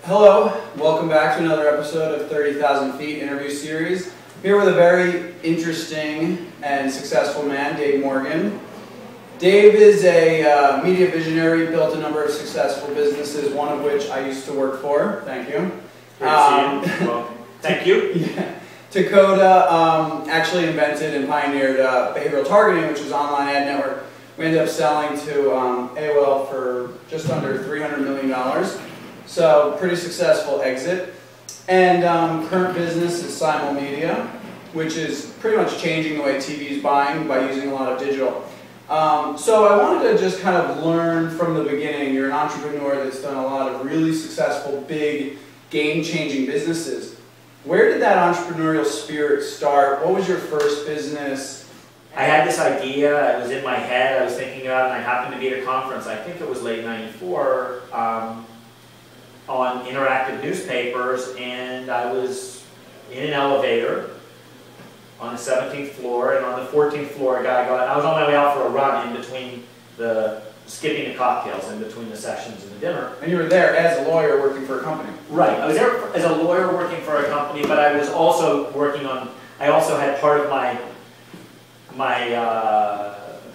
Hello, welcome back to another episode of 30,000 Feet interview series. I'm here with a very interesting and successful man, Dave Morgan. Dave is a media visionary, built a number of successful businesses, one of which I used to work for. Thank you. Great to see you. Well, thank you. Yeah. TACODA actually invented and pioneered behavioral targeting, which is an online ad network. We ended up selling to AOL for just under $300 million. So, pretty successful exit. And current business is Simulmedia, which is pretty much changing the way TV is buying by using a lot of digital. So I wanted to just kind of learn from the beginning. You're an entrepreneur that's done a lot of really successful, big, game-changing businesses. Where did that entrepreneurial spirit start? What was your first business? I had this idea, it was in my head, I was thinking about it, and I happened to be at a conference, I think it was late '94, on interactive newspapers, and I was in an elevator on the 17th floor, and on the 14th floor I was on my way out for a run in between skipping the cocktails in between the sessions and the dinner. And you were there as a lawyer working for a company. Right, I was there as a lawyer working for a company, but I was also working on, I also had part of my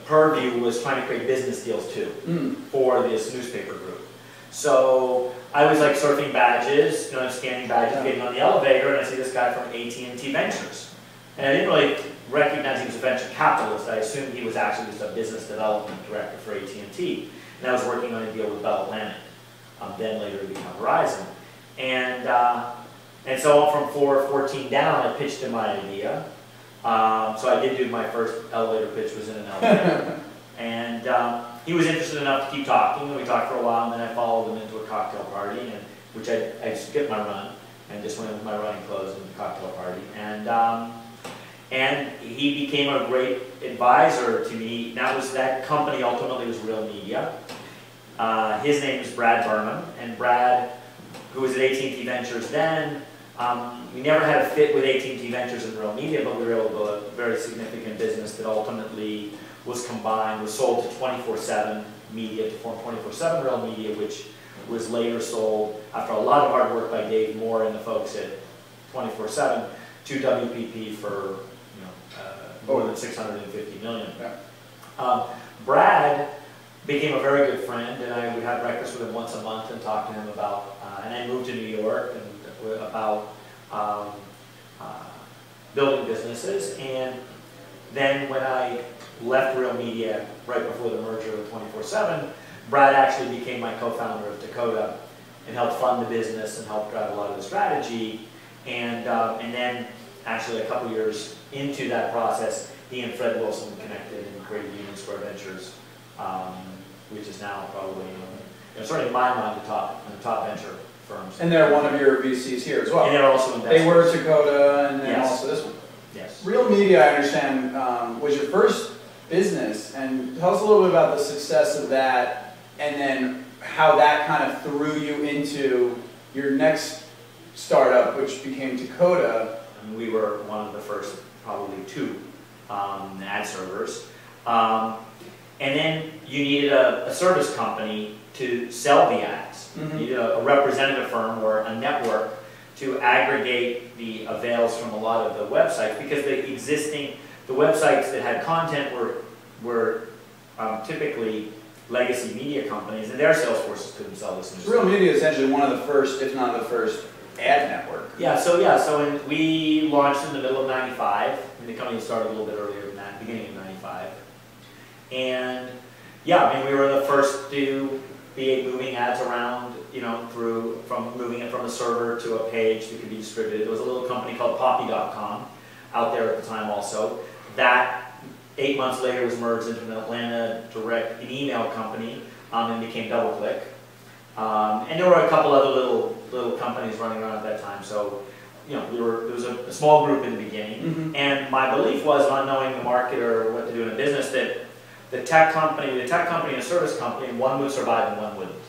purview was trying to create business deals too for this newspaper group. So I was like surfing badges, scanning badges, getting on the elevator, and I see this guy from AT&T Ventures. And I didn't really recognize he was a venture capitalist. I assumed he was actually just a business development director for AT&T. And I was working on a deal with Bell Atlantic, then later to become Verizon. And so from floor 14 down, I pitched him my idea. So I did do my first elevator pitch, was in an elevator. And he was interested enough to keep talking, and we talked for a while, and then I followed him into a cocktail party, which I skipped my run, and just went with my running clothes in the cocktail party. And he became a great advisor to me. That company ultimately was Real Media. His name is Brad Burnham, and Brad, who was at AT&T Ventures then, we never had a fit with AT&T Ventures and Real Media, but we were able to build a very significant business that ultimately was sold to 24/7 Media to form 24/7 Real Media, which was later sold, after a lot of hard work by Dave Moore and the folks at 24/7, to WPP for more than $650 million. Yeah. Brad became a very good friend, and I would have breakfast with him once a month and talk to him about, and I moved to New York and about building businesses. And then when I left Real Media right before the merger with 24/7, Brad actually became my co-founder of TACODA and helped fund the business and helped drive a lot of the strategy. And then actually a couple years into that process, he and Fred Wilson connected and created Union Square Ventures, which is now probably, certainly in my mind, the top venture firms. And they're one of your VCs here as well. And they're also investors. They were TACODA, and then Yes. also this one. Yes. Real Media, I understand, was your first business, and tell us a little bit about the success of that, and then how that kind of threw you into your next startup, which became TACODA. We were one of the first, probably two, ad servers. And then you needed a service company to sell the ads. You needed a representative firm or a network to aggregate the avails from a lot of the websites, because the websites that had content were typically legacy media companies, and their sales forces couldn't sell this. So Real Media is essentially one of the first, if not the first, ad network. So we launched in the middle of '95, and the company started a little bit earlier than that, beginning of '95. And we were the first to be moving ads around, moving it from a server to a page that could be distributed. There was a little company called Poppy.com out there at the time also. That 8 months later was merged into an Atlanta direct email company and became DoubleClick. And there were a couple other little companies running around at that time. So, there was a small group in the beginning. And my belief was, not knowing the market or what to do in a business, that the tech company and a service company, one would survive and one wouldn't.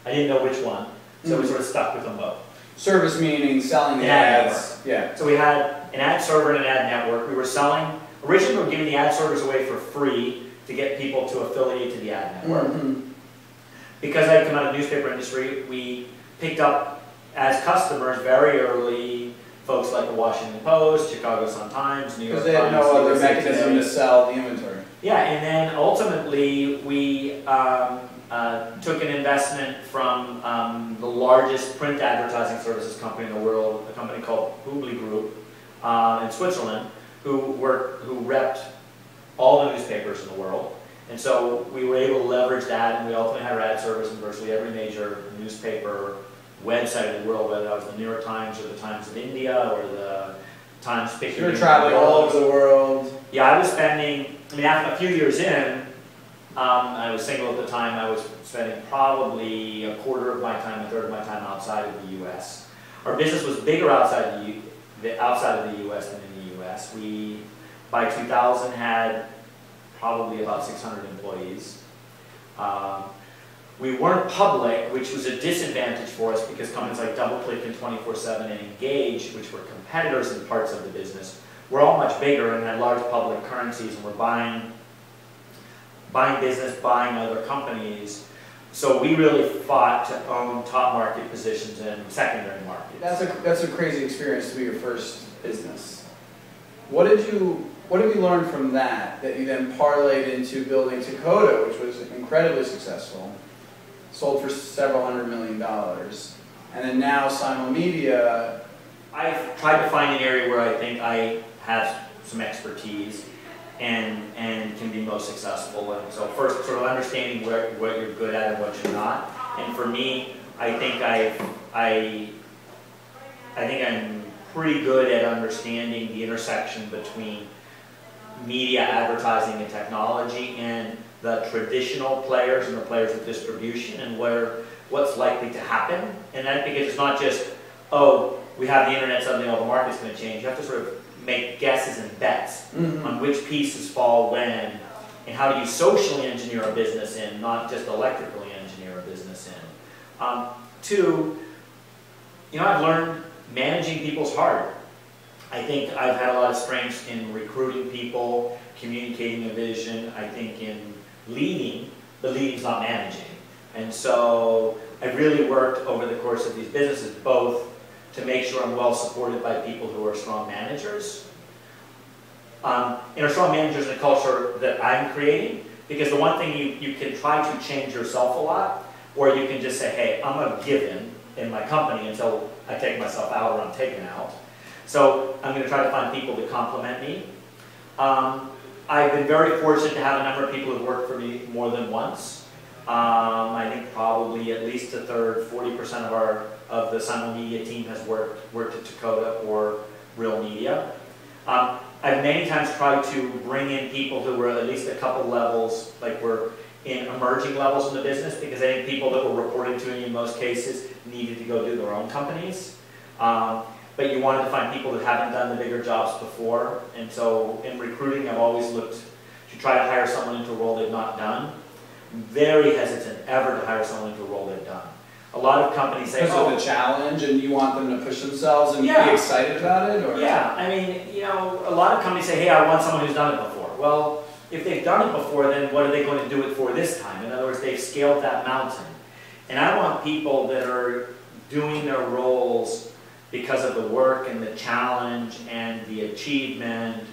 I didn't know which one, so we sort of stuck with them both. Service meaning selling the ads. Yeah. So we had an ad server and an ad network. We were selling, originally we were giving the ad servers away for free to get people to affiliate to the ad network. Because I had come out of the newspaper industry, we picked up as customers, very early, folks like the Washington Post, Chicago Sun-Times, New York Times. Because they had no other USA mechanism Today. to sell the inventory. Yeah, and then ultimately we took an investment from the largest print advertising services company in the world, a company called Publi Group in Switzerland, who repped all the newspapers in the world. And so we were able to leverage that, and we ultimately had our ad service in virtually every major newspaper website in the world, whether that was the New York Times or the Times of India or the Times Picture. You were traveling all over the world. Yeah, I was spending, I mean, after a few years in, I was single at the time, I was spending probably a quarter of my time, a third of my time outside of the U.S. Our business was bigger outside of the U.S. than in the U.S. We, by 2000, had probably about 600 employees. We weren't public, which was a disadvantage for us because companies like DoubleClick and 24/7 and Engage, which were competitors in parts of the business, were all much bigger and had large public currencies and were buying business, buying other companies. So we really fought to own top market positions in secondary markets. That's a crazy experience to be your first business. What did you learn from that you then parlayed into building TACODA, which was incredibly successful, sold for several $100 million, and then now Simulmedia? I've tried to find an area where I think I have some expertise and can be most successful. And so first, sort of understanding what you're good at and what you're not. And for me, I think I'm pretty good at understanding the intersection between media, advertising, and technology, and the traditional players and the players of distribution, and what's likely to happen. And that because it's not just, oh, we have the internet, suddenly all the market's going to change. You have to sort of make guesses and bets on which pieces fall when, and how do you socially engineer a business in, not just electrically engineer a business in. Two, I've learned managing people's hard. I think I've had a lot of strengths in recruiting people, communicating a vision. I think in leading, but leading's not managing. And so I've really worked over the course of these businesses both to make sure I'm well supported by people who are strong managers, and are strong managers in a culture that I'm creating, because the one thing you can try to change yourself a lot, or you can just say, hey, I'm a given in my company until I take myself out or I'm taken out. So I'm going to try to find people to complement me. I've been very fortunate to have a number of people who've worked for me more than once. I think probably at least a third, 40% of the Simulmedia team has worked at TACODA or Real Media. I've many times tried to bring in people who were at least a couple levels, like were in emerging levels in the business, because I think people that were reporting to me in most cases needed to go do their own companies. But you wanted to find people that haven't done the bigger jobs before. And so in recruiting, I've always looked to try to hire someone into a role they've not done. I'm very hesitant ever to hire someone into a role they've done. A lot of companies say, because of the challenge, and you want them to push themselves and be excited about it? Or? Yeah, I mean, a lot of companies say, hey, I want someone who's done it before. Well, if they've done it before, then what are they going to do it for this time? In other words, they've scaled that mountain. And I want people that are doing their roles because of the work and the challenge and the achievement,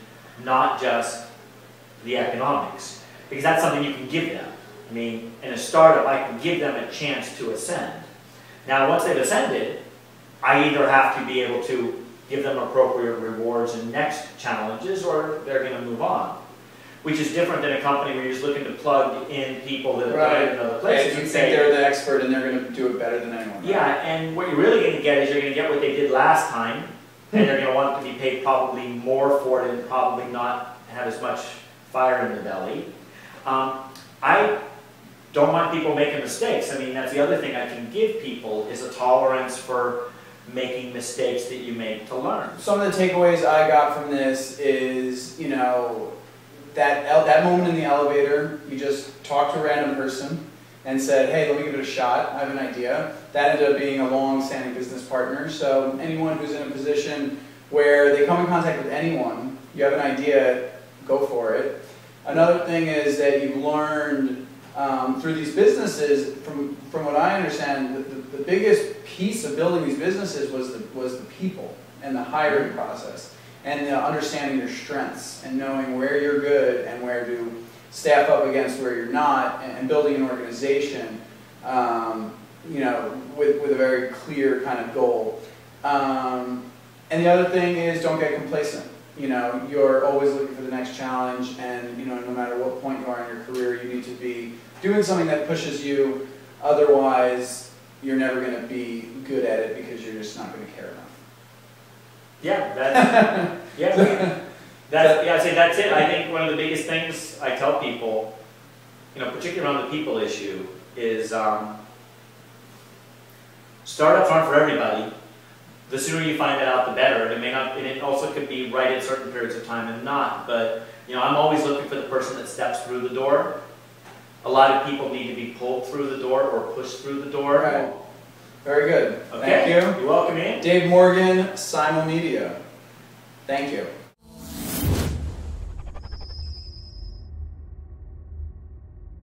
not just the economics. Because that's something you can give them. I mean, in a startup, I can give them a chance to ascend. Now, once they've ascended, I either have to be able to give them appropriate rewards and next challenges, or they're going to move on. Which is different than a company where you're just looking to plug in people that have done it in other places. You think they're the expert and they're going to do it better than anyone. Yeah, and what you're really going to get is you're going to get what they did last time, and they're going to want to be paid probably more for it and probably not have as much fire in the belly. I don't want people making mistakes. I mean, that's the other thing I can give people is a tolerance for making mistakes that you make to learn. Some of the takeaways I got from this is, that moment in the elevator, you just talked to a random person and said, hey, let me give it a shot, I have an idea. That ended up being a long-standing business partner. So anyone who's in a position where they come in contact with anyone, you have an idea, go for it. Another thing is that you've learned through these businesses, from what I understand, the biggest piece of building these businesses was the people and the hiring process, and understanding your strengths and knowing where you're good and where to staff up against where you're not, and building an organization, you know, with a very clear kind of goal. And the other thing is, don't get complacent. You know, you're always looking for the next challenge, and you know, no matter what point you are in your career, you need to be doing something that pushes you. Otherwise, you're never going to be good at it because you're just not going to care enough. Yeah, that's, yeah, I'd say that's it. I think one of the biggest things I tell people, you know, particularly around the people issue, is start up front for everybody. The sooner you find that out, the better. It may not, and it also could be right at certain periods of time and not, but you know, I'm always looking for the person that steps through the door. A lot of people need to be pulled through the door or pushed through the door. Right. Very good. Okay. Thank you. You're welcome in. Dave Morgan, Simulmedia. Thank you.